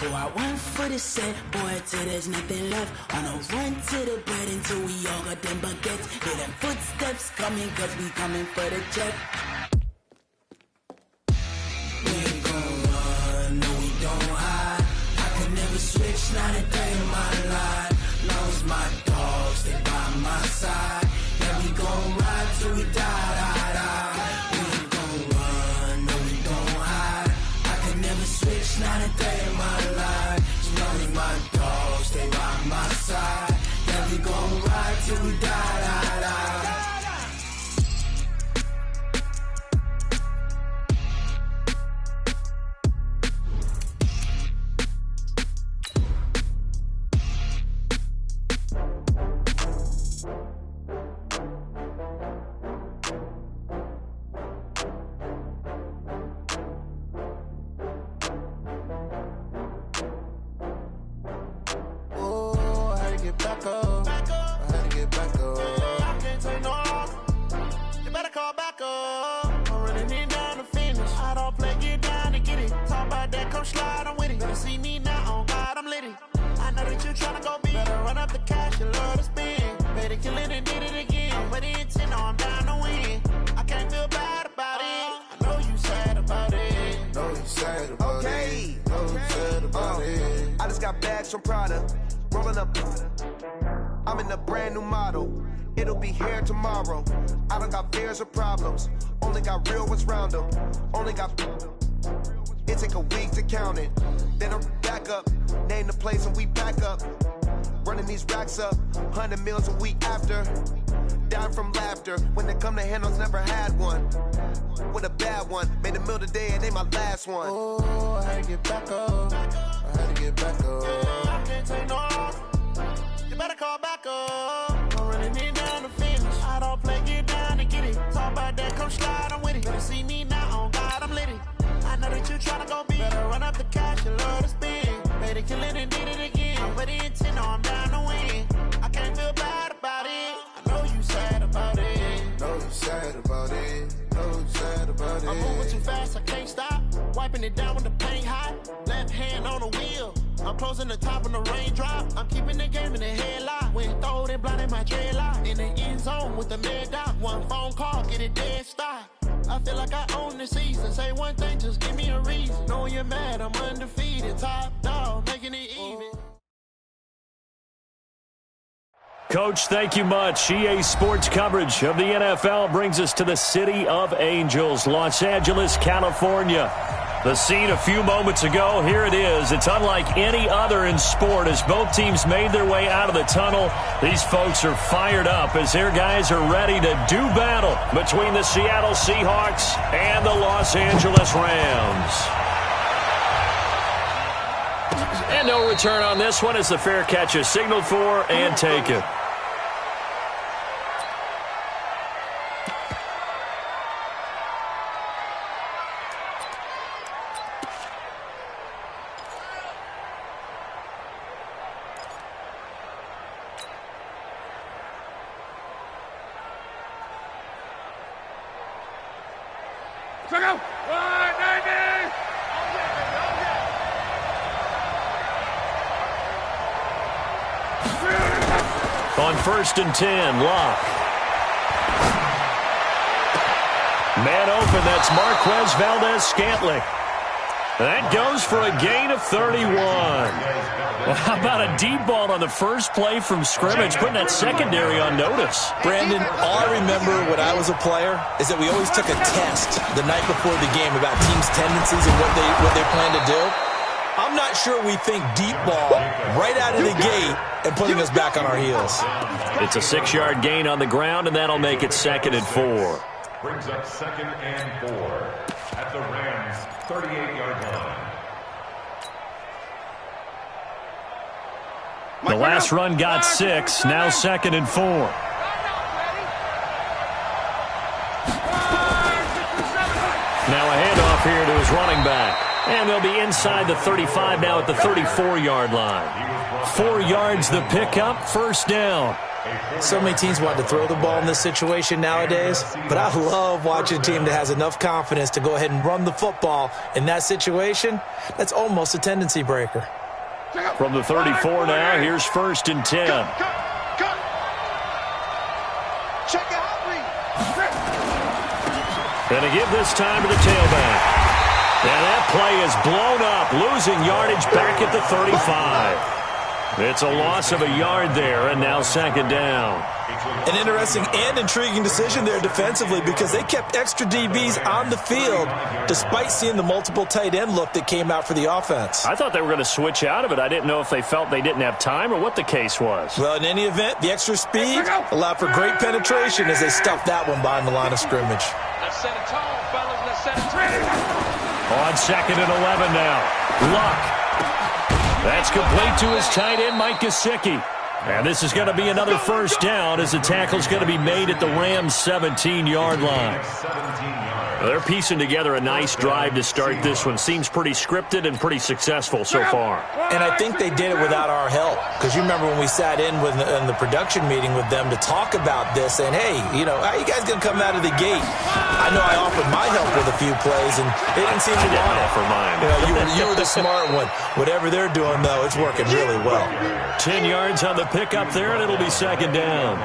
Go out one for the set, boy, till there's nothing left. On a run to the bread until we all got them baguettes. Hear them footsteps coming, cause we coming for the check. We ain't gon' run, no we don't hide. I could never switch, not a day in my life. Long as my dogs stay by my side. Yeah, we gon' ride till we die, die, die. We ain't gon' run, no we don't hide. I could never switch, not a day in my life. As long as my dogs stay by my side. Yeah, we gon' ride till we die, die, die. From Prada, rolling up. I'm in a brand new model. It'll be here tomorrow. I don't got fears or problems. Only got real ones round them. Only got. It take a week to count it. Then I'm back up. Name the place and we back up. Running these racks up. 100 meals a week after. Down from laughter. When they come to handles, never had one. With a bad one. Made a meal today and ain't my last one. Oh, I had to get back up. I had to get back up. I can't take no off. You better call back up. I'm running it down the finish. I don't play, get down and get it. Talk about that, come slide, I'm with it. Better see me now, on God, I'm lit it. I know that you tryna go big. Better run up the cash, you love to spin. Made it, kill it, and did it again. I'm with the intent, no, I'm down to win. I can't feel bad about it. I know you sad about it. Know you sad about it. Know you sad about it. I'm moving too fast, I can't stop. Wiping it down with the paint hot. Left hand on the wheel. I'm closing the top when the raindrop. I'm keeping the game in the headlock. When throwed and blinded my dreadlock. In the end zone with the mad dot. One phone call, get it dead stop. I feel like I own the season. Say one thing, just give me a reason. Knowing you're mad, I'm undefeated. Top dog, making it even. Coach, thank you much. EA Sports coverage of the NFL brings us to the City of Angels, Los Angeles, California. The scene a few moments ago, here it is. It's unlike any other in sport as both teams made their way out of the tunnel. These folks are fired up as their guys are ready to do battle between the Seattle Seahawks and the Los Angeles Rams. And no return on this one as the fair catch is signaled for and taken. On 1st and 10, Locke. Man open, that's Marquez Valdez-Scantling. That goes for a gain of 31. Well, how about a deep ball on the first play from scrimmage, putting that secondary on notice? Brandon, all I remember when I was a player is that we always took a test the night before the game about teams' tendencies and what they plan to do. I'm not sure we think deep ball right out of the gate and putting us back on our heels. It's a 6-yard gain on the ground, and that'll make it 2nd and 4. Brings up 2nd and 4 at the Rams' 38-yard line. The last run got 6, now 2nd and 4. Now a handoff here to his running back. And they'll be inside the 35 now at the 34-yard line. 4 yards the pickup, 1st down. So many teams want to throw the ball in this situation nowadays, but I love watching a team that has enough confidence to go ahead and run the football in that situation. That's almost a tendency breaker. From the 34 now, here's 1st and 10. Going to give this time to the tailback. And that play is blown up, losing yardage back at the 35. It's a loss of a yard there, and now 2nd down. An interesting and intriguing decision there defensively because they kept extra DBs on the field despite seeing the multiple tight end look that came out for the offense. I thought they were going to switch out of it. I didn't know if they felt they didn't have time or what the case was. Well, in any event, the extra speed allowed for great penetration as they stuffed that one behind the line of scrimmage. Let's set a tone, fellas. Let's set a trend. On 2nd and 11 now. Luck. That's complete to his tight end, Mike Gesicki. And this is going to be another 1st down as the tackle's going to be made at the Rams' 17-yard line. They're piecing together a nice drive to start this one. Seems pretty scripted and pretty successful so far. And I think they did it without our help. Because you remember when we sat in the production meeting with them to talk about this, and hey, you know, how are you guys going to come out of the gate? I know I offered my help with a few plays, and they didn't seem to want it. Offer mine. You were the smart one. Whatever they're doing, though, it's working really well. 10 yards on the pickup there, and it'll be 2nd down.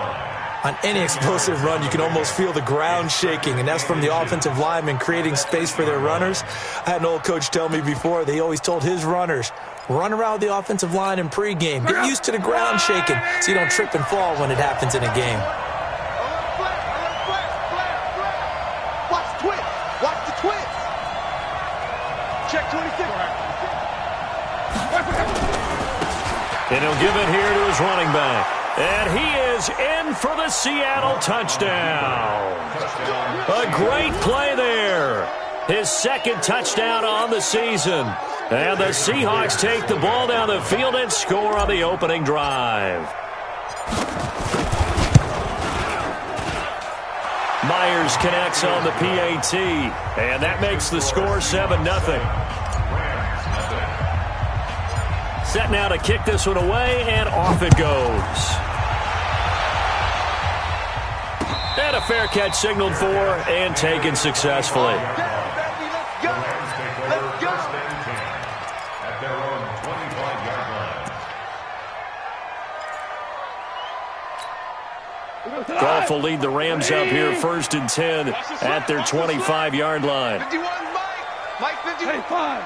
On any explosive run, you can almost feel the ground shaking, and that's from the offensive linemen creating space for their runners. I had an old coach tell me before, they always told his runners, run around the offensive line in pregame. Get used to the ground shaking so you don't trip and fall when it happens in a game. Watch the twist. Watch the twist. Check 26. And he'll give it here to his running back. And he is in for the Seattle touchdown. A great play there. His 2nd touchdown on the season. And the Seahawks take the ball down the field and score on the opening drive. Myers connects on the PAT. And that makes the score 7-0. Set now to kick this one away, and off it goes. And a fair catch signaled for and taken successfully. Goff will lead the Rams up here 1st and 10 at their 25-yard line. 51, Mike 55.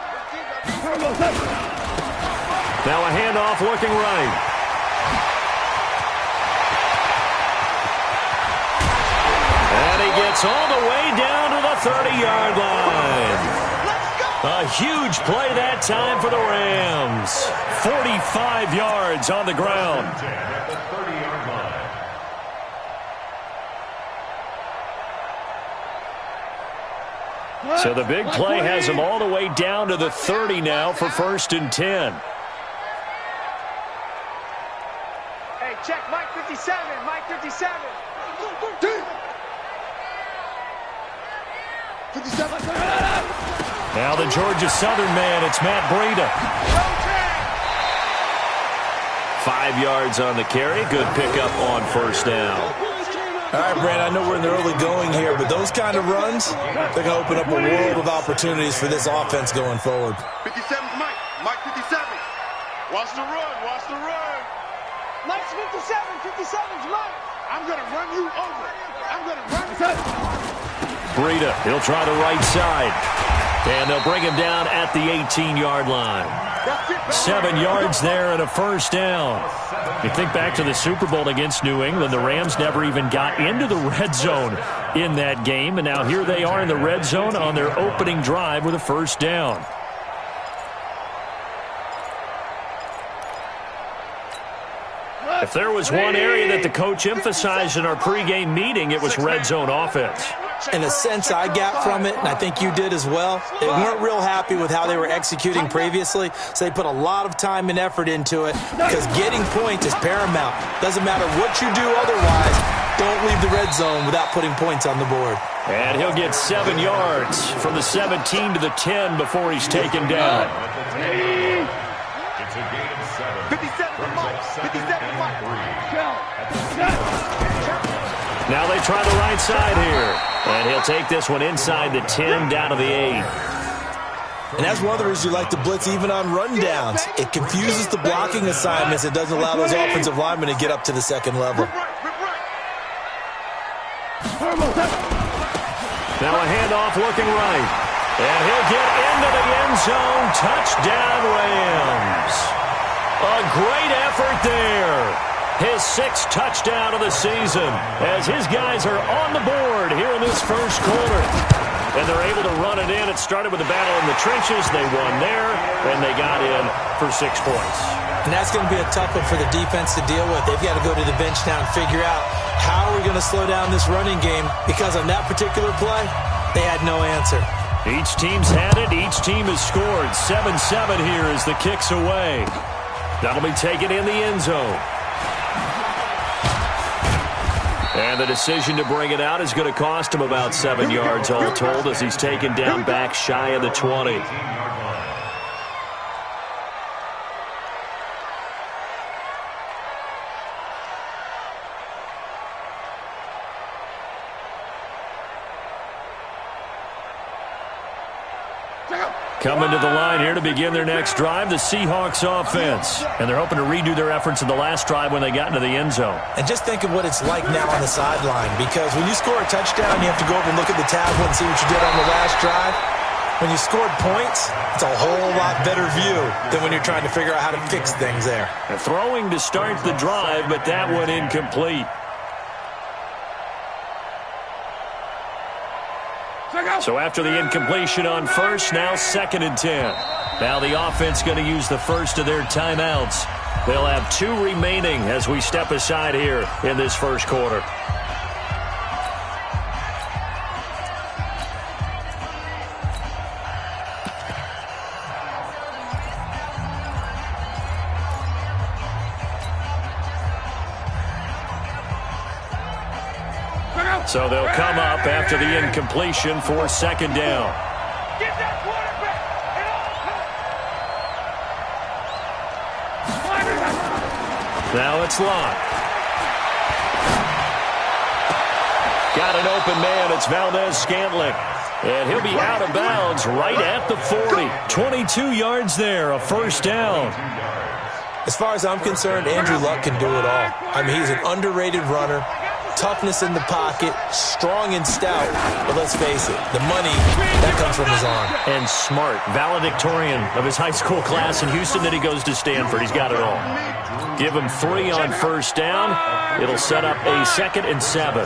Now a handoff looking right. And he gets all the way down to the 30-yard line. A huge play that time for the Rams. 45 yards on the ground. So the big play has him all the way down to the 30 now for 1st and 10. Hey, check Mike 57. Mike 57. 57. Now the Georgia Southern man, it's Matt Breida. 5 yards on the carry. Good pickup on 1st down. All right, Brandon, I know we're in the early going here, but those kind of runs, they're going to open up a world of opportunities for this offense going forward. 57's Mike. Mike 57. Watch the run. Watch the run. Mike's 57. 57's Mike. I'm going to run you over. I'm going to run you over. Breida, he'll try the right side. And they'll bring him down at the 18-yard line. 7 yards there and a 1st down. You think back to the Super Bowl against New England, the Rams never even got into the red zone in that game, and now here they are in the red zone on their opening drive with a 1st down. If there was one area that the coach emphasized in our pregame meeting, it was red zone offense. In a sense I got from it, and I think you did as well, they weren't real happy with how they were executing previously, so they put a lot of time and effort into it because getting points is paramount. Doesn't matter what you do otherwise, don't leave the red zone without putting points on the board. And he'll get 7 yards from the 17 to the 10 before he's taken down. It's a game of 7. 57 Mike. 57 Mike. Now they try the right side here. And he'll take this one inside the 10, down to the 8. And that's one of the reasons you like to blitz even on rundowns. It confuses the blocking assignments. It doesn't allow those offensive linemen to get up to the second level. Now a handoff looking right. And he'll get into the end zone. Touchdown, Rams. A great effort there. His 6th touchdown of the season as his guys are on the board here in this first quarter. And they're able to run it in. It started with a battle in the trenches. They won there, and they got in for 6 points. And that's going to be a tough one for the defense to deal with. They've got to go to the bench now and figure out how are we going to slow down this running game, because on that particular play, they had no answer. Each team's had it. Each team has scored. 7-7 here as the kick's away. That'll be taken in the end zone. And the decision to bring it out is going to cost him about 7 yards all told as he's taken down back shy of the 20. Coming to the line here to begin their next drive, the Seahawks offense. And they're hoping to redo their efforts in the last drive when they got into the end zone. And just think of what it's like now on the sideline, because when you score a touchdown, you have to go over and look at the tablet and see what you did on the last drive. When you scored points, it's a whole lot better view than when you're trying to figure out how to fix things there. And throwing to start the drive, but that one incomplete. So after the incompletion on first, now 2nd and 10. Now the offense going to use the first of their timeouts. They'll have 2 remaining as we step aside here in this first quarter. So they'll come up after the incompletion for 2nd down. Now it's locked. Got an open man. It's Valdez-Scantling. And he'll be out of bounds right at the 40. 22 yards there, a first down. As far as I'm concerned, Andrew Luck can do it all. I mean, he's an underrated runner. Toughness in the pocket, strong and stout, but let's face it, the money, that comes from his arm. And smart, valedictorian of his high school class in Houston, then he goes to Stanford. He's got it all. Give him 3 on first down. It'll set up a 2nd and 7.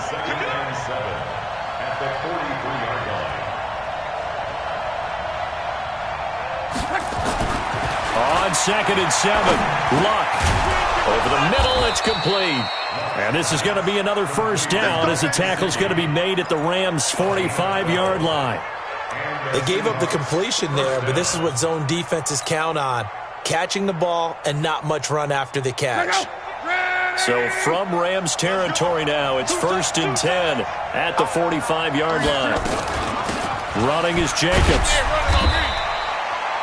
On 2nd and 7, Luck. Over the middle, it's complete. And this is going to be another first down as the tackle's going to be made at the Rams' 45-yard line. They gave up the completion there, but this is what zone defenses count on. Catching the ball and not much run after the catch. So from Rams territory now, it's 1st and 10 at the 45-yard line. Running is Jacobs.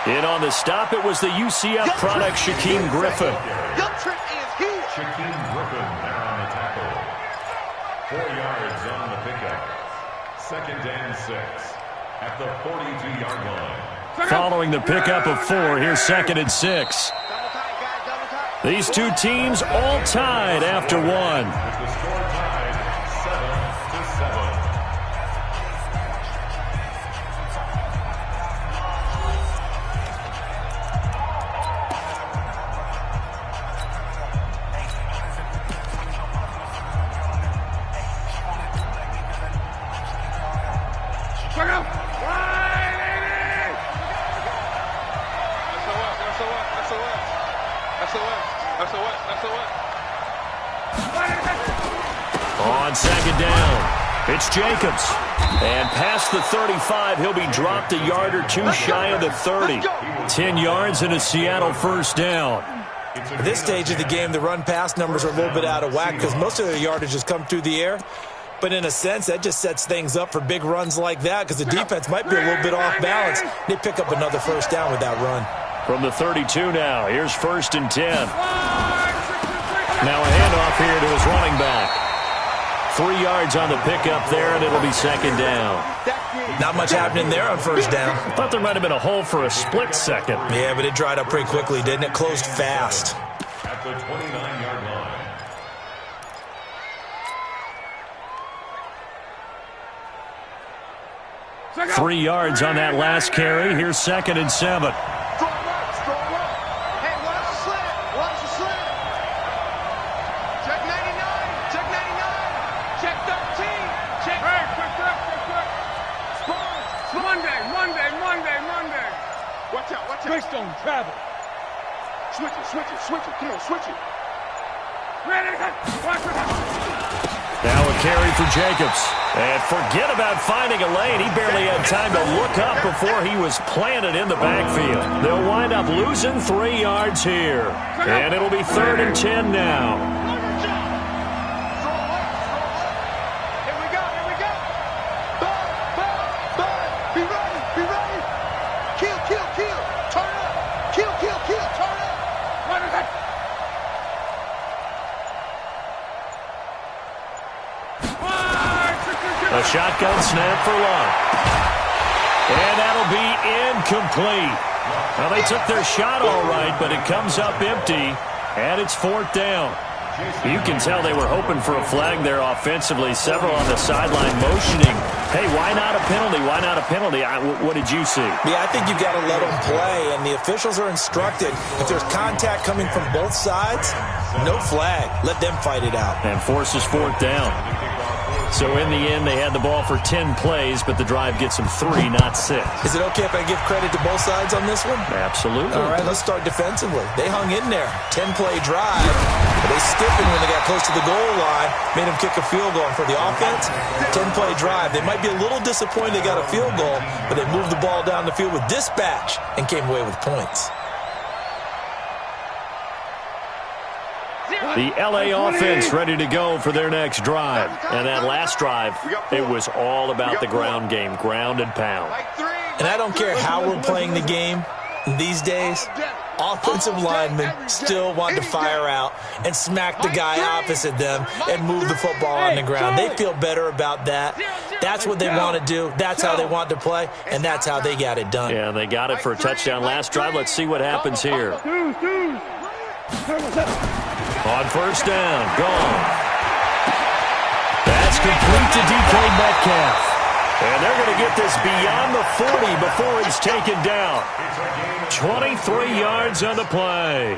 In on the stop, it was the UCF product, Shaquem Griffin. Shaquem Griffin there on the tackle. 4 yards on the pickup. 2nd and 6 at the 42-yard line. Following the pickup of 4, here's 2nd and 6. These two teams all tied after 1. With the score tied 7-7. On 2nd down, it's Jacobs. And past the 35, he'll be dropped a yard or 2 shy of the 30. 10 yards and a Seattle first down. At this stage of the game, the run-pass numbers are a little bit out of whack because most of their yardage has come through the air. But in a sense, that just sets things up for big runs like that because the defense might be a little bit off balance. They pick up another first down with that run. From the 32 now, here's 1st and 10. Now a handoff here to his running back. 3 yards on the pickup there, and it'll be second down. Not much happening there on first down. I thought there might have been a hole for a split second. Yeah, but it dried up pretty quickly, didn't it? Closed fast. At the 29-yard line. 3 yards on that last carry. Here's 2nd and 7. Hey, watch the slant. Watch the slant. Check 99. Check 99. Check 13. Check. Hey, quick. Monday. Watch out. Grace don't travel. Switch it. Come on, switch it. Now a carry for Jacobs. And forget about finding a lane. He barely had time to look up before he was planted in the backfield. They'll wind up losing 3 yards here. And it'll be 3rd and 10 now. Here we go. Bud. Be ready. Kill. Turn up. Kill. Turn up. A shotgun snap for Love. And that'll be incomplete. Well, they took their shot all right, but it comes up empty, and it's 4th down. You can tell they were hoping for a flag there offensively. Several on the sideline motioning. Hey, why not a penalty? What did you see? Yeah, I think you've got to let them play, and the officials are instructed. If there's contact coming from both sides, no flag. Let them fight it out. And forces 4th down. So in the end, they had the ball for 10 plays, but the drive gets them 3, not 6. Is it okay if I give credit to both sides on this one? Absolutely. All right, let's start defensively. They hung in there. 10-play drive. But they stiffened when they got close to the goal line, made them kick a field goal. And for the offense, 10-play drive. They might be a little disappointed they got a field goal, but they moved the ball down the field with dispatch and came away with points. The L.A. offense ready to go for their next drive. And that last drive, it was all about the ground game, ground and pound. And I don't care how we're playing the game these days, offensive linemen still want to fire out and smack the guy opposite them and move the football on the ground. They feel better about that. That's what they want to do. That's how they want to play, and that's how they got it done. Yeah, they got it for a touchdown last drive. Let's see what happens here. On first down, gone. That's complete to DK Metcalf. And they're going to get this beyond the 40 before he's taken down. 23 yards on the play.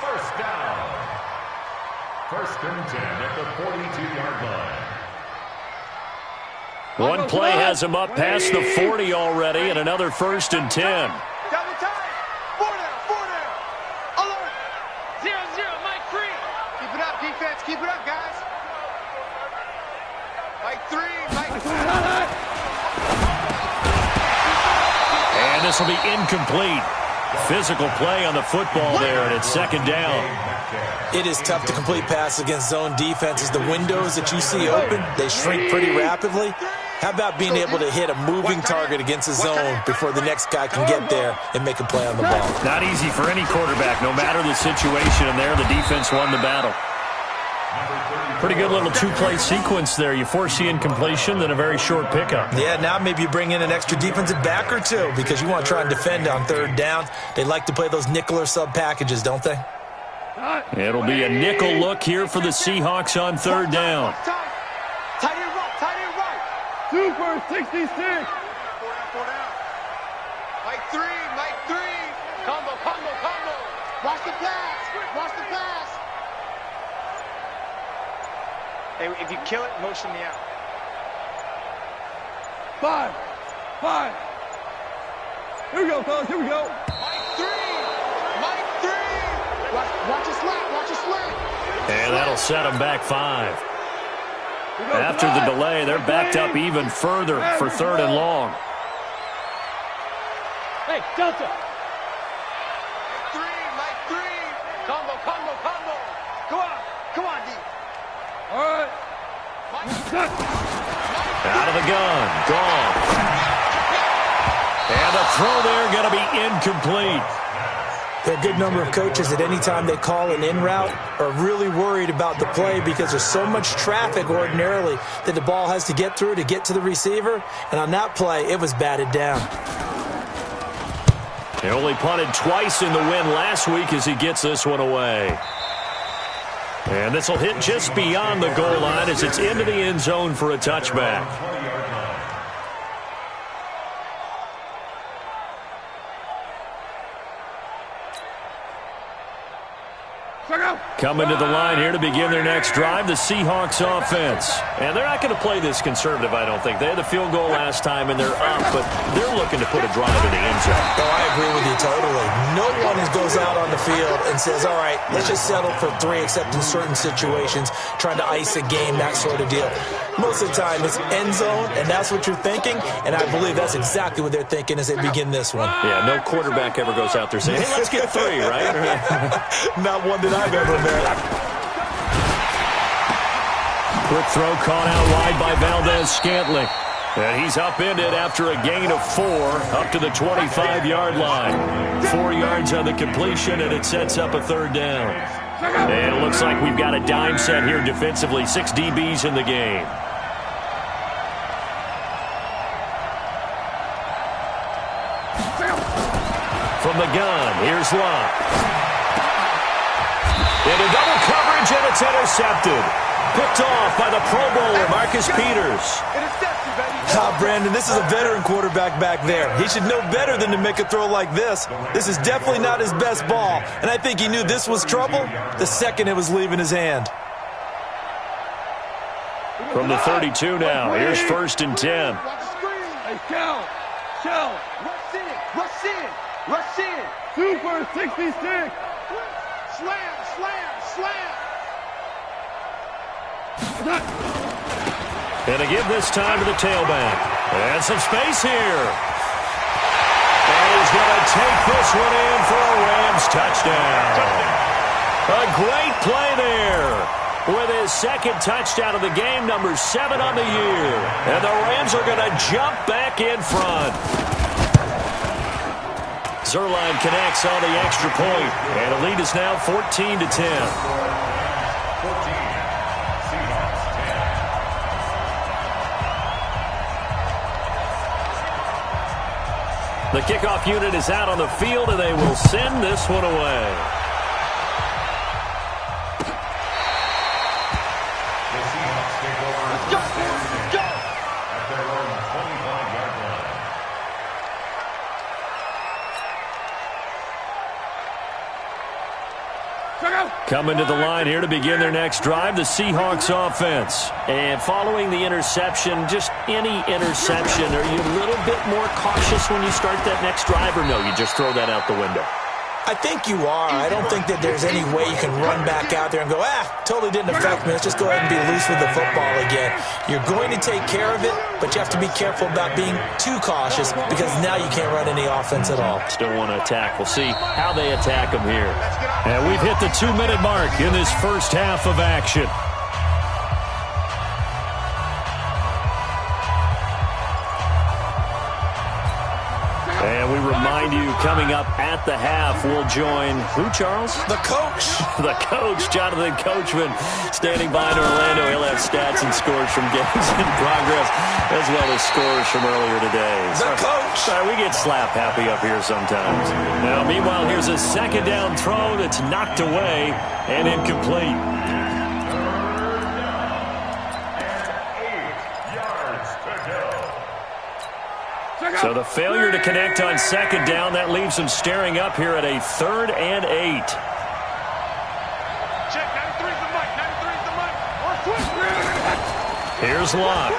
First down. 1st and 10 at the 42-yard line. One play has him up past the 40 already, and another 1st and 10. Double time. 4 down. Alert. 0-0, Mike 3. Keep it up, defense. Keep it up, guys. Mike 3. And this will be incomplete. Physical play on the football there, and it's 2nd down. It is tough to complete passes against zone defenses. The windows that you see open, they shrink pretty rapidly. How about being able to hit a moving target against a zone before the next guy can get there and make a play on the ball? Not easy for any quarterback, no matter the situation, and there the defense won the battle. Pretty good little 2-play sequence there. You force the incompletion, then a very short pickup. Yeah, now maybe you bring in an extra defensive back or two because you want to try and defend on 3rd down. They like to play those nickel or sub packages, don't they? It'll be a nickel look here for the Seahawks on 3rd down. Tight end right. 2 for 66. 4 down. Mike 3. Combo. Watch the pass. Hey, if you kill it, motion me out. 5. Here we go, fellas. Mike 3. Watch a slant. And that'll set them back 5. After the delay, they're backed up even further for 3rd and long. Hey, Delta. Mike 3. Combo. Come on, D. All right. Out of the gun. Gone. And the throw there going to be incomplete. There are a good number of coaches that any time they call an in route are really worried about the play because there's so much traffic ordinarily that the ball has to get through to get to the receiver. And on that play, it was batted down. He only punted twice in the win last week as he gets this one away. And this will hit just beyond the goal line as it's into the end zone for a touchback. Coming to the line here to begin their next drive, the Seahawks offense. And they're not going to play this conservative, I don't think. They had the field goal last time, and they're up, but they're looking to put a drive in the end zone. Oh, I agree with you totally. No one goes out on the field and says, all right, let's just settle for 3, except in certain situations, trying to ice a game, that sort of deal. Most of the time, it's end zone, and that's what you're thinking, and I believe that's exactly what they're thinking as they begin this one. Yeah, no quarterback ever goes out there saying, hey, let's get 3, right? Not one that I've ever met. Quick throw caught out wide by Valdez-Scantling. And he's upended after a gain of 4 up to the 25-yard line. 4 yards on the completion, and it sets up a third down. And it looks like we've got a dime set here defensively. 6 DBs in the game. From the gun, here's Locke. Into double coverage, and it's intercepted. Picked off by the Pro Bowler, Marcus Peters. Brandon, this is a veteran quarterback back there. He should know better than to make a throw like this. This is definitely not his best ball, and I think he knew this was trouble the second it was leaving his hand. From the 32 now, here's 1st and 10. Hey, Cal, rush in. Super 66. Slam. And to give this time to the tailback. And some space here. And he's going to take this one in for a Rams touchdown. A great play there. With his 2nd touchdown of the game, number 7 on the year. And the Rams are going to jump back in front. Zerline connects on the extra point. And the lead is now 14-10. The kickoff unit is out on the field, and they will send this one away. The Seahawks take over at their own 25-yard line. Coming to the line here to begin their next drive, the Seahawks offense. And following the interception, just any interception, are you a little bit more cautious when you start that next drive, or no, you just throw that out the window? I think you are. I don't think that there's any way you can run back out there and go, totally didn't affect me. Let's just go ahead and be loose with the football again. You're going to take care of it, but you have to be careful about being too cautious because now you can't run any offense at all. Still want to attack. We'll see how they attack them here. And we've hit the 2-minute mark in this first half of action. And we remind you, coming up at the half, we'll join who, Charles? The coach. The coach, Jonathan Coachman, standing by in Orlando. He'll have stats and scores from games in progress, as well as scores from earlier today. The coach. Sorry, we get slap happy up here sometimes. Now, meanwhile, here's a 2nd down throw that's knocked away and incomplete. So the failure to connect on 2nd down, that leaves them staring up here at a 3rd and 8. Check, 93's the mic, 93's the mic. Or switch. Here's Locke.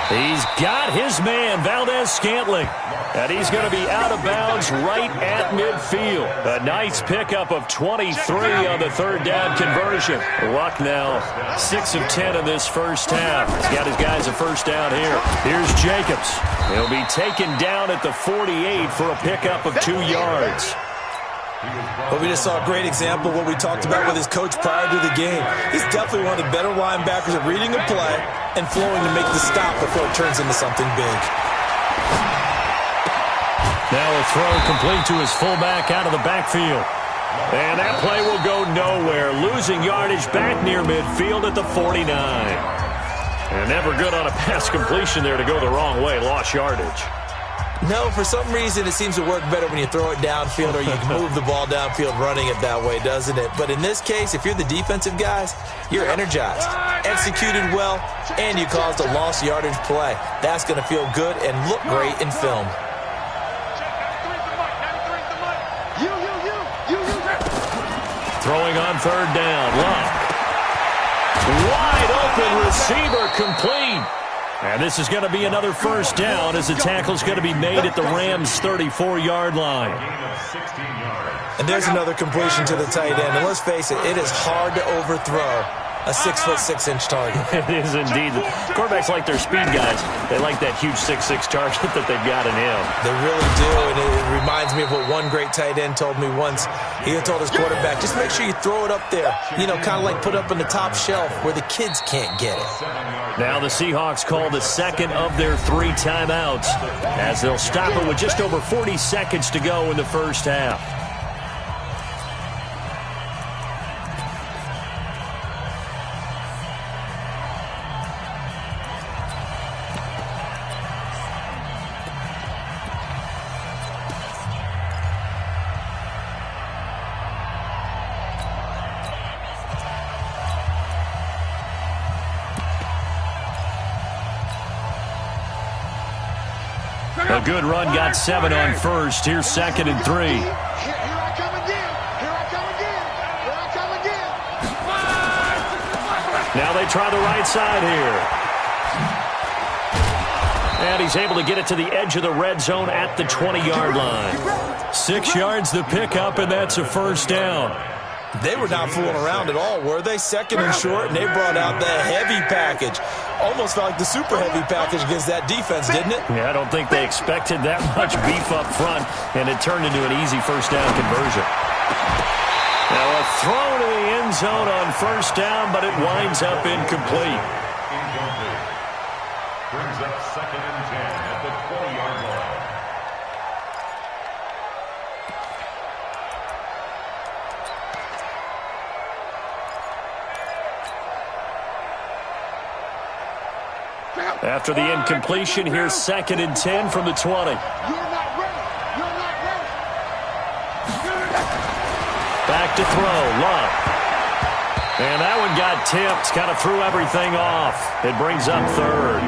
He's got his man, Valdez-Scantling. And he's going to be out of bounds right at midfield. A nice pickup of 23 on the 3rd down conversion. Luck now 6 of 10 in this first half. He's got his guys a first down here. Here's Jacobs. He'll be taken down at the 48 for a pickup of 2 yards. Well, we just saw a great example of what we talked about with his coach prior to the game. He's definitely one of the better linebackers at reading a play and flowing to make the stop before it turns into something big. Now a throw complete to his fullback out of the backfield. And that play will go nowhere, losing yardage back near midfield at the 49. And never good on a pass completion there to go the wrong way, lost yardage. No, for some reason it seems to work better when you throw it downfield or you can move the ball downfield running it that way, doesn't it? But in this case, if you're the defensive guys, you're energized, executed well, and you caused a lost yardage play. That's going to feel good and look great in film. Throwing on third down, Luck. Wide open receiver complete. And this is going to be another first down as the tackle is going to be made at the Rams' 34-yard line. And there's another completion to the tight end. And let's face it, it is hard to overthrow a 6'6" target. It is indeed. Quarterbacks like their speed guys. They like that huge 6'6" target that they've got in him. They really do, and it reminds me of what one great tight end told me once. He had told his quarterback, just make sure you throw it up there, you know, kind of like put up on the top shelf where the kids can't get it. Now the Seahawks call the second of their 3 timeouts as they'll stop it with just over 40 seconds to go in the first half. A good run got 7 on first. Here's 2nd and 3. Here I come again. Here I come again. Here I come again. Now they try the right side here. And he's able to get it to the edge of the red zone at the 20-yard line. 6 yards the pickup, and that's a first down. They were not fooling around at all, were they? 2nd and short, and they brought out the heavy package. Almost felt like the super heavy package against that defense, didn't it? Yeah, I don't think they expected that much beef up front, and it turned into an easy first down conversion. Now a throw to the end zone on first down, but it winds up incomplete. Incomplete. Brings up 2nd and 10 at the 20-yard line. After the incompletion, here's 2nd and 10 from the 20. You're not ready. You're not ready. Back to throw, Luck. And that one got tipped, kind of threw everything off. It brings up 3rd.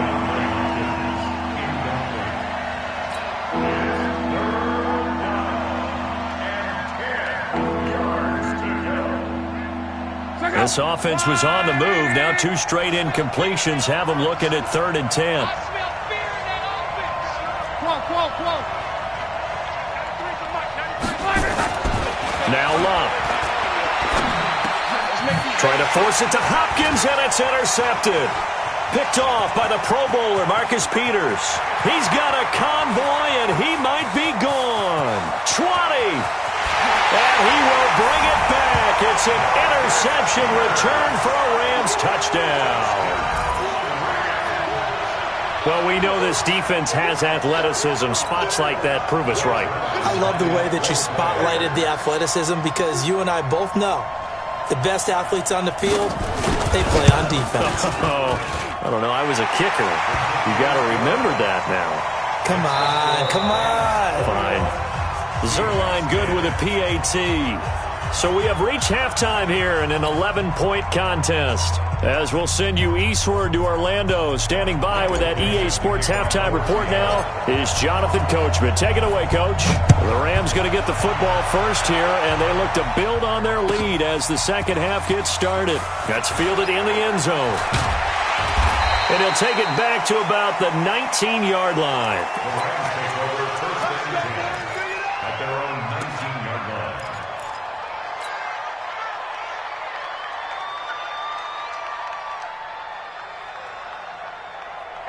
This offense was on the move. Now 2 straight incompletions have them looking at 3rd and 10. I smell fear in that offense. Now Luck. Trying to force it to Hopkins, and it's intercepted. Picked off by the Pro Bowler, Marcus Peters. He's got a convoy, and he might be gone. 20. And he will bring it back. It's an interception return for a Rams touchdown. Well, we know this defense has athleticism. Spots like that prove us right. I love the way that you spotlighted the athleticism because you and I both know the best athletes on the field, they play on defense. Oh, I don't know. I was a kicker. You got to remember that now. Come on, come on. Fine. Zerline good with a PAT. So we have reached halftime here in an 11-point contest. As we'll send you eastward to Orlando. Standing by with that EA Sports halftime report now is Jonathan Coachman. Take it away, Coach. The Rams going to get the football first here, and they look to build on their lead as the second half gets started. That's fielded in the end zone. And he'll take it back to about the 19-yard line. The Rams take over first and 10 at their own 19-yard line.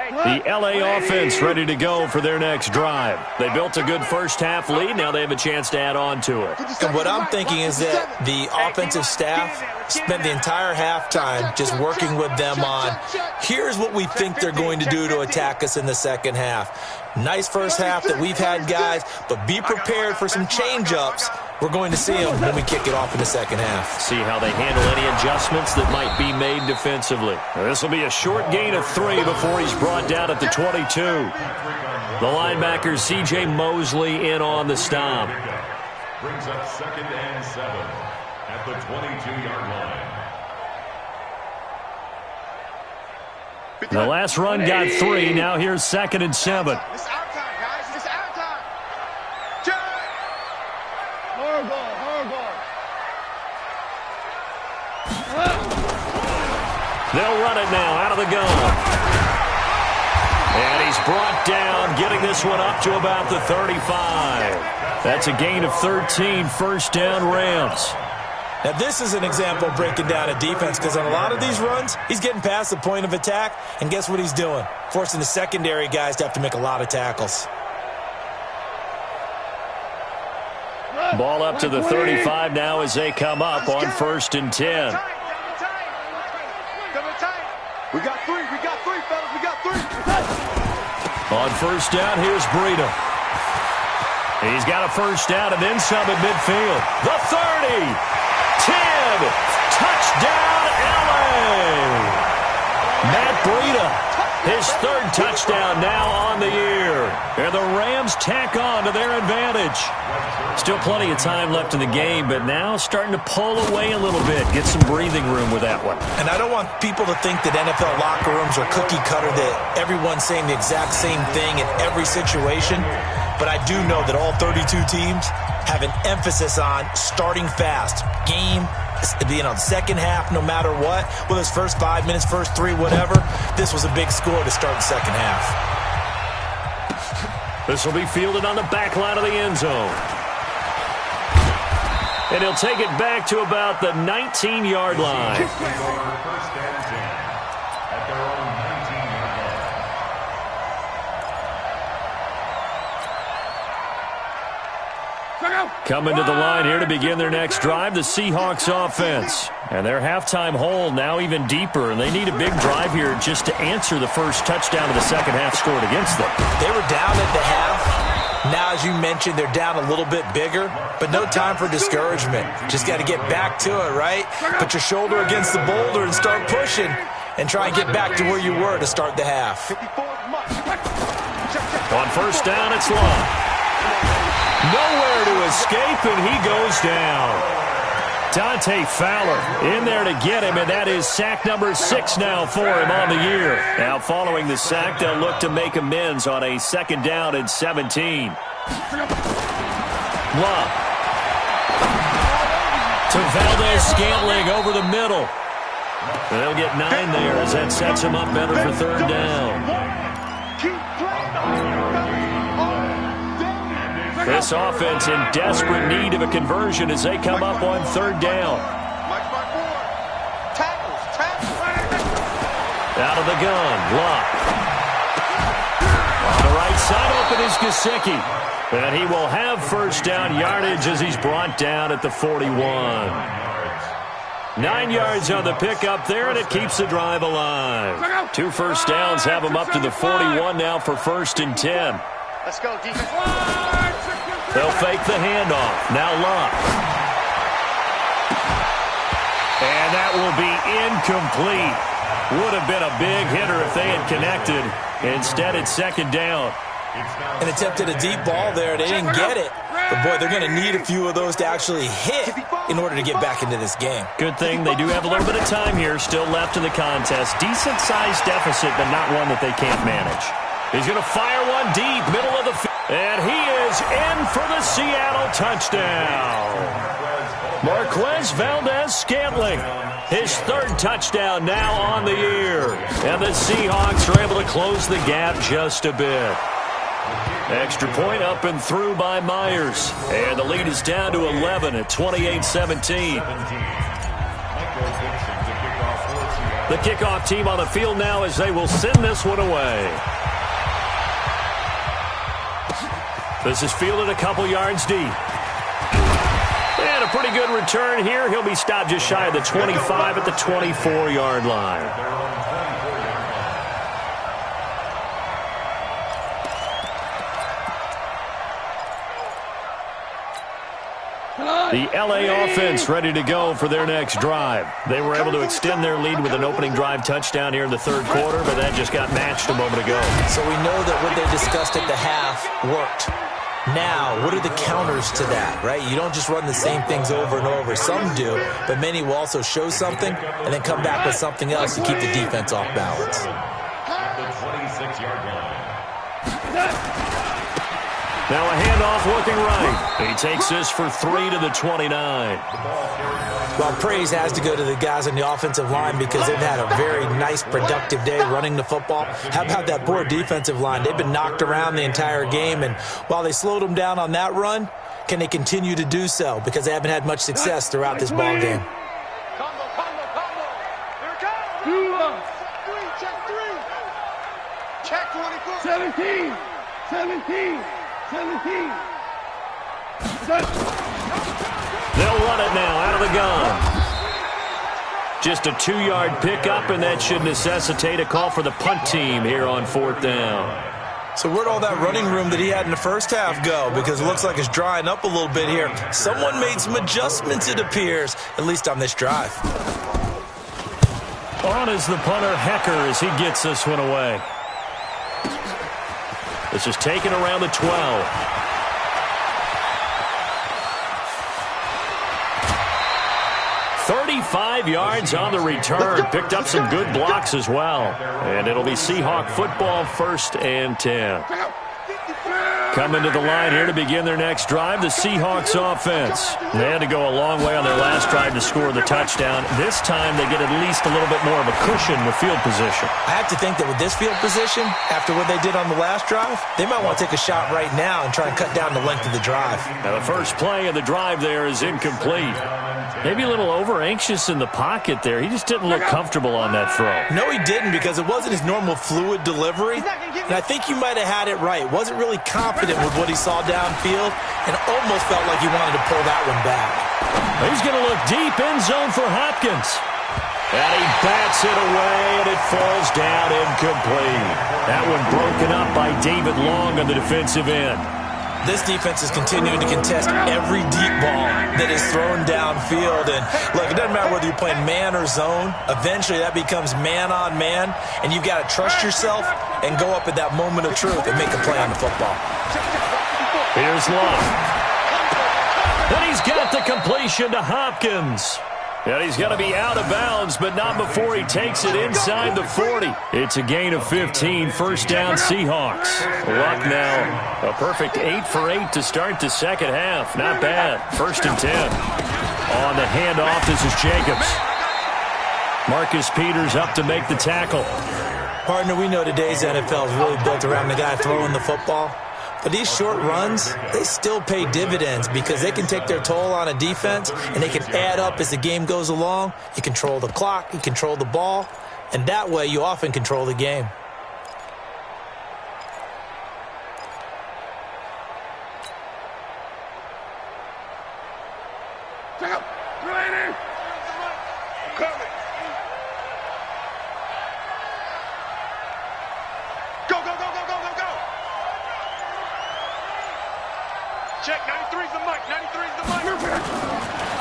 The The LA offense ready to go for their next drive. They built a good first-half lead. Now they have a chance to add on to it. And what I'm thinking is that the offensive staff spent the entire halftime just working with them on, here's what we think they're going to do to attack us in the second half. Nice first half that we've had, guys, but be prepared for some change-ups. We're going to see them when we kick it off in the second half. See how they handle any adjustments that might be made defensively. This will be a short gain of 3 before he's brought down at the 22. The linebacker, C.J. Mosley, in on the stop. Brings up 2nd and 7 at the 22-yard line. The last run got 3. Now here's 2nd and 7. This is our time, guys. This is our time. They'll run it now out of the gun. And he's brought down, getting this one up to about the 35. That's a gain of 13, first down Rams. Now, this is an example of breaking down a defense because on a lot of these runs, he's getting past the point of attack, and guess what he's doing? Forcing the secondary guys to have to make a lot of tackles. Ball up to the 35 now as they come up on 1st and 10. We got 3, fellas. We got 3. On 1st down, here's Breida. He's got a first down and then some at midfield. The 30, 10, touchdown LA. Matt Breida, his 3rd touchdown now on the year. And the Rams tack on to their advantage. Still plenty of time left in the game, but now starting to pull away a little bit. Get some breathing room with that one. And I don't want people to think that NFL locker rooms are cookie cutter, that everyone's saying the exact same thing in every situation. But I do know that all 32 teams have an emphasis on starting fast. Game, second half, no matter what. Whether it's first 5 minutes, first 3, whatever. This was a big score to start the second half. This will be fielded on the back line of the end zone. And he'll take it back to about the 19-yard line. First and 10 at their own 19-yard line. Coming to the line here to begin their next drive, the Seahawks offense. And their halftime hole now even deeper, and they need a big drive here just to answer the first touchdown of the second half scored against them. They were down at the half. Now, as you mentioned, they're down a little bit bigger, but no time for discouragement. Just got to get back to it, right? Put your shoulder against the boulder and start pushing and try and get back to where you were to start the half. On 1st down, it's Love. Nowhere to escape, and he goes down. Dante Fowler in there to get him, and that is sack number 6 now for him on the year. Now, following the sack, they'll look to make amends on a 2nd down and 17. Love to Valdez-Scantling over the middle. They'll get 9 there as that sets him up better for 3rd down. This offense in desperate need of a conversion as they come up on 3rd down. Out of the gun, Locke. On the right side, open is Gesicki. And he will have 1st down yardage as he's brought down at the 41. 9 yards on the pickup there, and it keeps the drive alive. 2 first downs have him up to the 41 now for 1st and 10. Let's go, defense. They'll fake the handoff. Now Locke. And that will be incomplete. Would have been a big hitter if they had connected. Instead, it's 2nd down. An attempt at a deep ball there. They didn't get it. But, boy, they're going to need a few of those to actually hit in order to get back into this game. Good thing they do have a little bit of time here still left in the contest. Decent-sized deficit, but not one that they can't manage. He's going to fire one deep, middle of the field. And he is in for the Seattle touchdown. Marquez Valdez-Scantling, his 3rd touchdown now on the year. And the Seahawks are able to close the gap just a bit. Extra point up and through by Myers. And the lead is down to 11 at 28-17. The kickoff team on the field now as they will send this one away. This is fielded a couple yards deep. And a pretty good return here. He'll be stopped just shy of the 25 at the 24-yard line. The LA offense ready to go for their next drive. They were able to extend their lead with an opening drive touchdown here in the third quarter, but that just got matched a moment ago. So we know that what they discussed at the half worked. Now, what are the counters to that, right? You don't just run the same things over and over. Some do, but many will also show something and then come back with something else to keep the defense off balance. At the 26-yard line. Now a handoff looking right. He takes this for 3 to the 29. Well, praise has to go to the guys on the offensive line because they've had a very nice, productive day running the football. How about that poor defensive line? They've been knocked around the entire game, and while they slowed them down on that run, can they continue to do so? Because they haven't had much success throughout this ball game. Check 24. 17. 17. They'll run it now out of the gun. Just a 2-yard pickup, and that should necessitate a call for the punt team here on 4th down. So where'd all that running room that he had in the first half go? Because it looks like it's drying up a little bit here. Someone made some adjustments, it appears, at least on this drive. On is the punter, Hecker, as he gets this one away. This is taken around the 12. 35 yards on the return. Picked up some good blocks as well. And it'll be Seahawk football, 1st and 10. Coming to the line here to begin their next drive, the Seahawks offense. They had to go a long way on their last drive to score the touchdown. This time they get at least a little bit more of a cushion with field position. I have to think that with this field position, after what they did on the last drive, they might want to take a shot right now and try and cut down the length of the drive. Now the first play of the drive there is incomplete. Maybe a little over-anxious in the pocket there. He just didn't look comfortable on that throw. No, he didn't, because it wasn't his normal fluid delivery. And I think you might have had it right. Wasn't really confident with what he saw downfield and almost felt like he wanted to pull that one back. He's going to look deep, end zone for Hopkins. And he bats it away, and it falls down incomplete. That one broken up by David Long on the defensive end. This defense is continuing to contest every deep ball that is thrown downfield. And, look, it doesn't matter whether you're playing man or zone. Eventually, that becomes man-on-man, and you've got to trust yourself and go up at that moment of truth and make a play on the football. Here's Long. And he's got the completion to Hopkins. And he's going to be out of bounds, but not before he takes it inside the 40. It's a gain of 15, 1st down Seahawks. Luck now, a perfect 8 for 8 to start the second half. Not bad, 1st and 10. On the handoff, this is Jacobs. Marcus Peters up to make the tackle. Partner, we know today's NFL is really built around the guy throwing the football. But these short runs, they still pay dividends because they can take their toll on a defense and they can add up as the game goes along. You control the clock, you control the ball, and that way you often control the game. Check, 93's the mic, 93's the mic.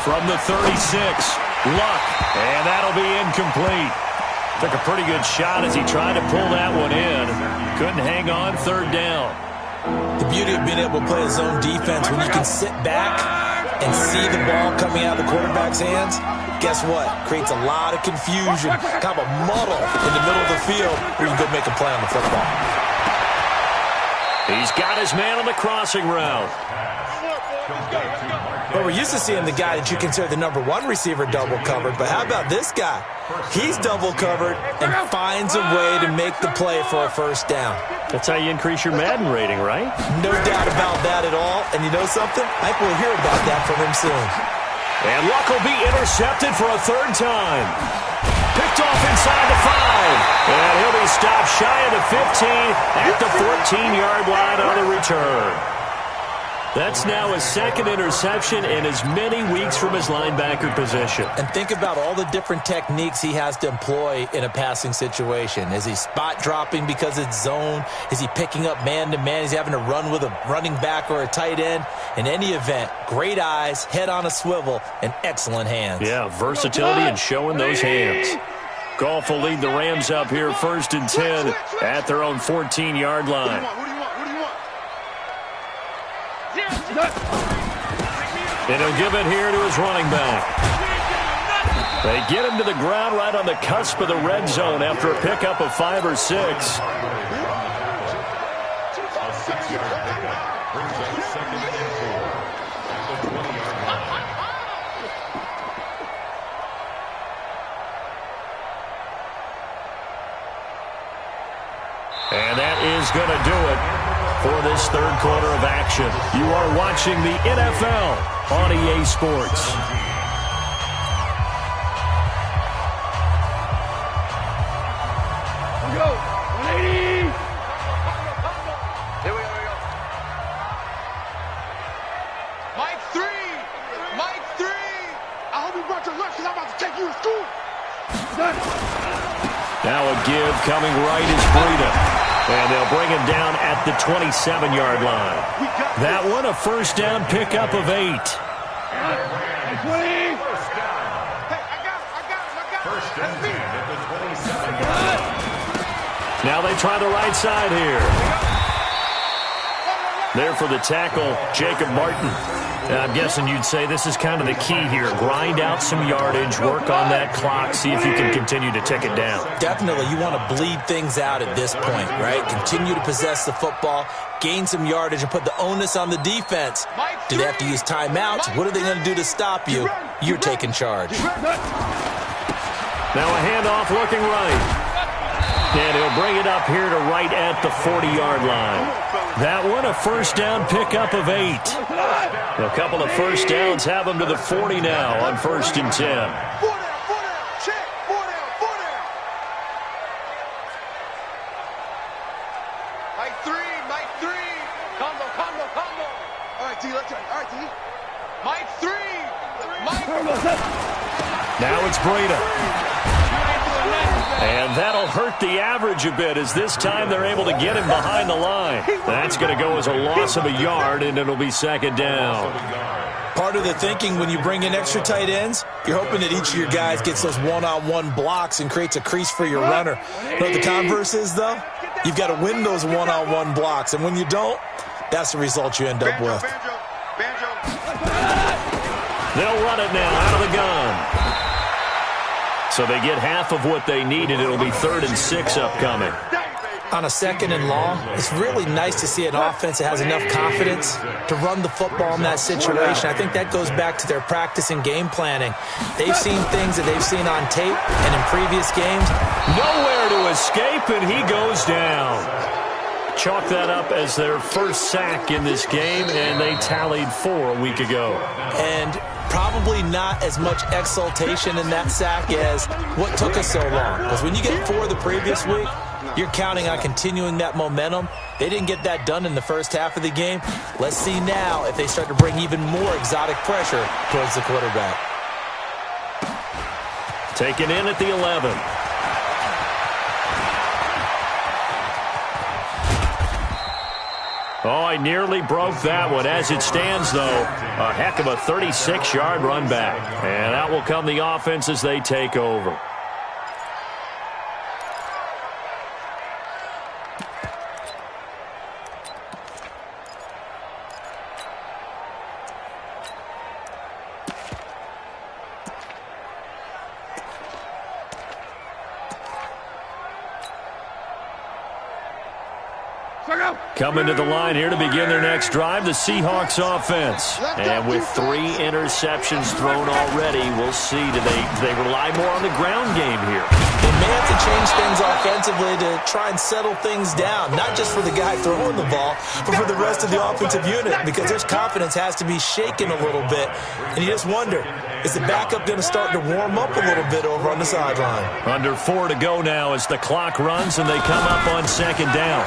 From the 36, Luck, and that'll be incomplete. Took a pretty good shot as he tried to pull that one in. Couldn't hang on, 3rd down. The beauty of being able to play a zone defense when you can sit back and see the ball coming out of the quarterback's hands, guess what? Creates a lot of confusion, kind of a muddle in the middle of the field where you can go make a play on the football. He's got his man on the crossing route. Well, we're used to seeing the guy that you consider the #1 receiver double covered, but how about this guy? He's double covered and finds a way to make the play for a 1st down. That's how you increase your Madden rating, right? No doubt about that at all. And you know something? I think we'll hear about that from him soon. And Luck will be intercepted for a 3rd time. Picked off inside the 5. And he'll be stopped shy of the 15 at the 14-yard line on the return. That's now his second interception in as many weeks from his linebacker position. And think about all the different techniques he has to employ in a passing situation. Is he spot dropping because it's zone? Is he picking up man-to-man? Is he having to run with a running back or a tight end? In any event, great eyes, head on a swivel, and excellent hands. Yeah, versatility and showing those hands. Goff will lead the Rams up here 1st and 10 at their own 14-yard line. And he'll give it here to his running back. They get him to the ground right on the cusp of the red zone after a pickup of 5 or 6. A 6-yard pickup brings up 2nd and 4 at the 20-yard line. And that is going to do it for this third quarter of action. You are watching the NFL on EA Sports. Here we go. 180. Here we go. Mike 3. Mike 3. I hope you brought your lunch because I'm about to take you to school. Now a give coming right is Breida. And they'll bring him down at the 27-yard line. That one a first down pickup of 8. 20. Hey, I got it. First and 10 at the 27-yard line. Now they try the right side here. There for the tackle, Jacob Martin. I'm guessing you'd say this is kind of the key here. Grind out some yardage, work on that clock, see if you can continue to tick it down. Definitely, you want to bleed things out at this point, right? Continue to possess the football, gain some yardage, and put the onus on the defense. Do they have to use timeouts? What are they going to do to stop you? You're taking charge. Now a handoff looking right. And he'll bring it up here to right at the 40-yard line. That one a first down pickup of 8. A couple of first downs have him to the 40 now on 1st and 10. 4 down. Check. 4 down. Mike 3. Combo. All right, T, let's go. All right, T. Mike 3. Now it's Breida. And that'll hurt the average a bit as this time they're able to get him behind the line. That's going to go as a loss of a yard, and it'll be 2nd down. Part of the thinking when you bring in extra tight ends, you're hoping that each of your guys gets those one-on-one blocks and creates a crease for your runner. You know what the converse is, though? You've got to win those one-on-one blocks, and when you don't, that's the result you end up with. They'll run it now out of the gun. So they get half of what they needed. It'll be 3rd and 6 upcoming. On a 2nd and long, it's really nice to see an offense that has enough confidence to run the football in that situation. I think that goes back to their practice and game planning. They've seen things that they've seen on tape and in previous games. Nowhere to escape, and he goes down. Chalk that up as their first sack in this game, and they tallied 4 a week ago. And probably not as much exultation in that sack as what took us so long. Because when you get 4 the previous week, you're counting on continuing that momentum. They didn't get that done in the first half of the game. Let's see now if they start to bring even more exotic pressure towards the quarterback. Taken in at the 11. Oh, I nearly broke that one. As it stands, though, a heck of a 36-yard run back. And out will come the offense as they take over. Coming to the line here to begin their next drive, the Seahawks offense. And with 3 interceptions thrown already, we'll see. Do they rely more on the ground game here? They may have to change things offensively to try and settle things down, not just for the guy throwing the ball, but for the rest of the offensive unit, because their confidence has to be shaken a little bit. And you just wonder, is the backup going to start to warm up a little bit over on the sideline? Under 4 to go now as the clock runs and they come up on 2nd down.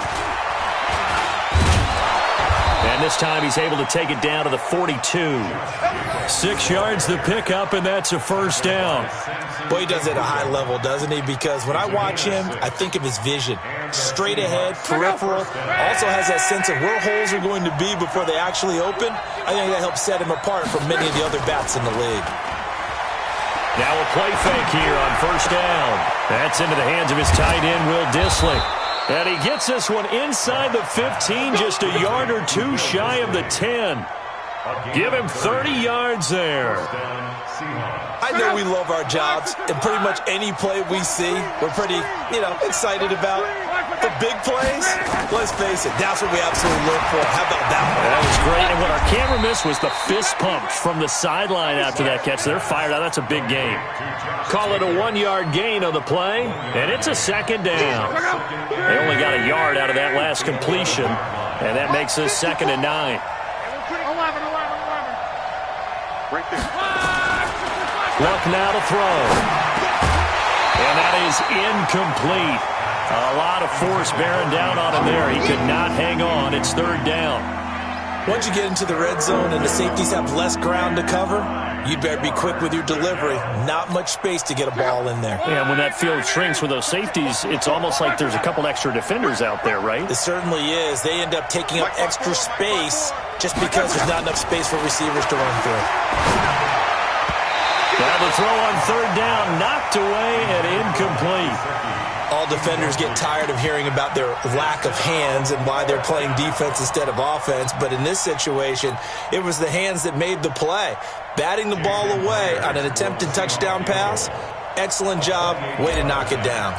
And this time he's able to take it down to the 42. 6 yards the pickup, and that's a first down. Boy, he does it at a high level, doesn't he? Because when I watch him, I think of his vision. Straight ahead, peripheral, also has that sense of where holes are going to be before they actually open. I think that helps set him apart from many of the other bats in the league. Now a play fake here on first down. That's into the hands of his tight end, Will Dissly. And he gets this one inside the 15, just a yard or two shy of the 10. Give him 30 yards there. I know we love our jobs, and pretty much any play we see, we're pretty, excited about. The big plays, let's face it, that's what we absolutely live for. How about that one? That was great, and what our camera missed was the fist pump from the sideline after that catch. They're fired out. That's a big gain. Call it a 1-yard gain on the play, and it's a second down. They only got a yard out of that last completion, and that makes this 2nd and 9. Right there. Luck now to throw. And that is incomplete. A lot of force bearing down on him there. He could not hang on. It's 3rd down. Once you get into the red zone and the safeties have less ground to cover, you'd better be quick with your delivery. Not much space to get a ball in there. Yeah, when that field shrinks with those safeties, it's almost like there's a couple extra defenders out there, right? It certainly is. They end up taking up extra space just because there's not enough space for receivers to run through. Now the throw on 3rd down, knocked away and incomplete. All defenders get tired of hearing about their lack of hands and why they're playing defense instead of offense. But in this situation, it was the hands that made the play. Batting the ball away on an attempted touchdown pass, excellent job. Way to knock it down.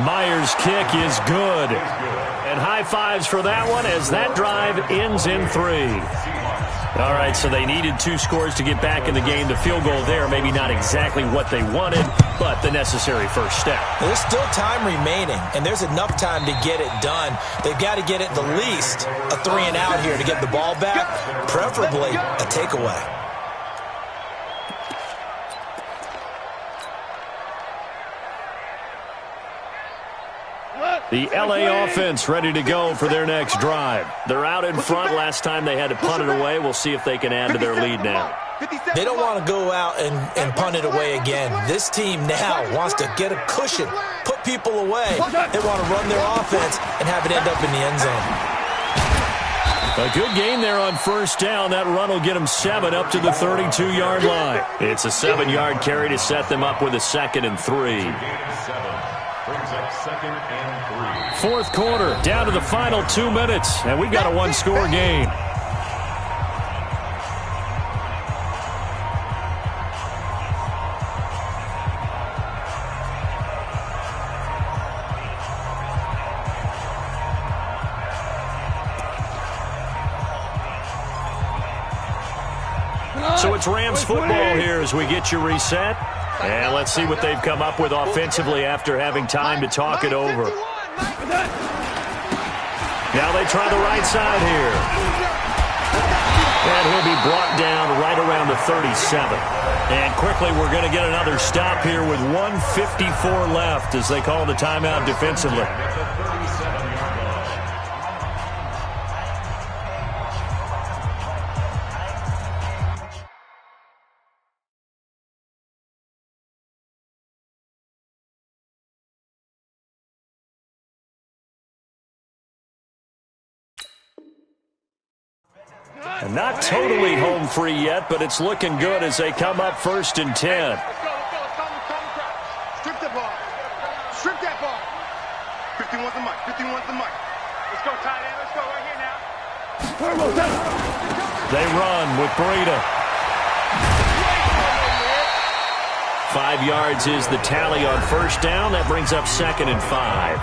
Myers' kick is good. And high fives for that one as that drive ends in 3. All right, so they needed 2 scores to get back in the game. The field goal there, maybe not exactly what they wanted, but the necessary first step. There's still time remaining, and there's enough time to get it done. They've got to get at the least a 3 and out here to get the ball back, preferably a takeaway. The LA offense ready to go for their next drive. They're out in front. Last time they had to punt it away. We'll see if they can add to their lead now. They don't want to go out and punt it away again. This team now wants to get a cushion, put people away. They want to run their offense and have it end up in the end zone. A good gain there on first down. That run will get them 7 up to the 32-yard line. It's a 7-yard carry to set them up with a 2nd and 3. Brings up 2nd and 3. 4th quarter, down to the final 2 minutes, and we've got a 1-score game. So it's Rams football here as we get you reset. And let's see what they've come up with offensively after having time to talk it over. Now they try the right side here. And he'll be brought down right around the 37. And quickly we're going to get another stop here with 1:54 left as they call the timeout defensively. And not totally home free yet, but it's looking good as they come up 1st and 10. Let's go. Strip that ball. Strip that ball. 15 wants the mic. 15 wants the mic. Let's go, tight end. Let's go right here now. They run with Breida. 5 yards is the tally on first down. That brings up 2nd and 5.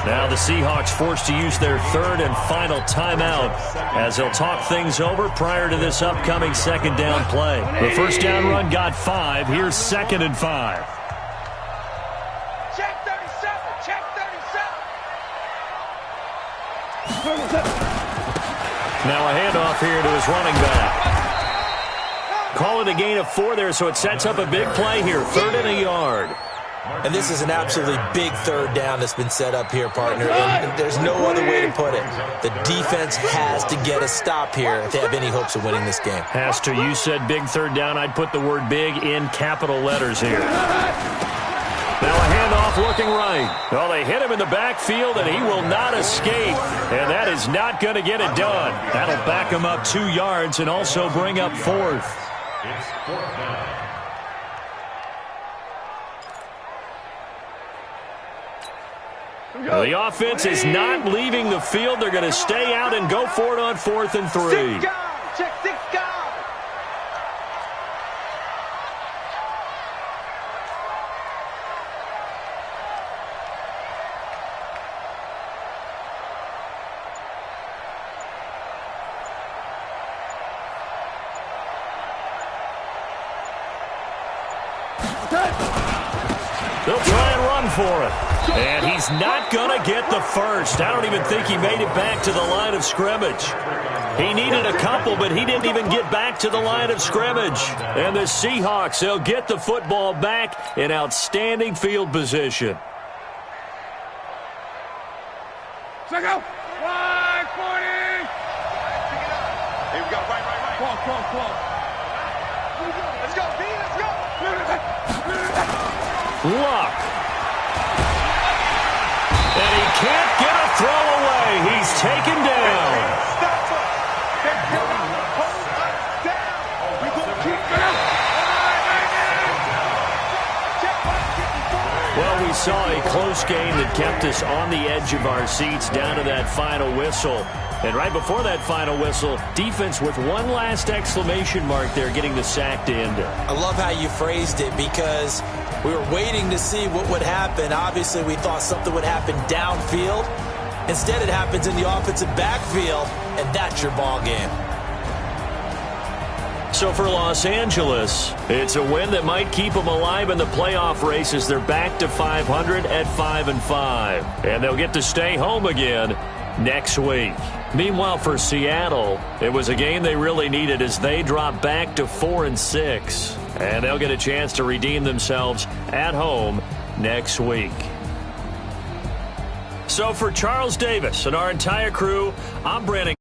Now the Seahawks forced to use their 3rd and final timeout as they'll talk things over prior to this upcoming 2nd down play. The first down run got 5. Here's 2nd and 5. Check 37. Check 37. Now a handoff here to his running back. Call it a gain of 4 there, so it sets up a big play here. 3rd and a yard. And this is an absolutely big third down that's been set up here, partner. And there's no other way to put it. The defense has to get a stop here if they have any hopes of winning this game. Has to. You said big third down. I'd put the word big in capital letters here. Now a handoff looking right. Well, they hit him in the backfield, and he will not escape. And that is not going to get it done. That'll back him up 2 yards and also bring up 4th. It's 4th down. The offense is not leaving the field. They're going to stay out and go for it on 4th and 3. 6 guard. Check 6 guard. They'll try and run for it. And he's not going to get the first. I don't even think he made it back to the line of scrimmage. He needed a couple, but he didn't even get back to the line of scrimmage. And the Seahawks, they'll get the football back in outstanding field position. Check out. 140. Here we go. Right. Come on. Let's go, B. Let's go. Luck. And he can't get a throw away. He's taken down. Stop us. Hold us down. We're going to keep it up. Well, we saw a close game that kept us on the edge of our seats down to that final whistle. And right before that final whistle, defense with one last exclamation mark there, getting the sack to end it. I love how you phrased it because we were waiting to see what would happen. Obviously, we thought something would happen downfield. Instead, it happens in the offensive backfield, and that's your ball game. So for Los Angeles, it's a win that might keep them alive in the playoff race as they're back to 500 at 5-5. And they'll get to stay home again next week. Meanwhile, for Seattle, it was a game they really needed as they drop back to 4-6. And they'll get a chance to redeem themselves at home next week. So for Charles Davis and our entire crew, I'm Brandon.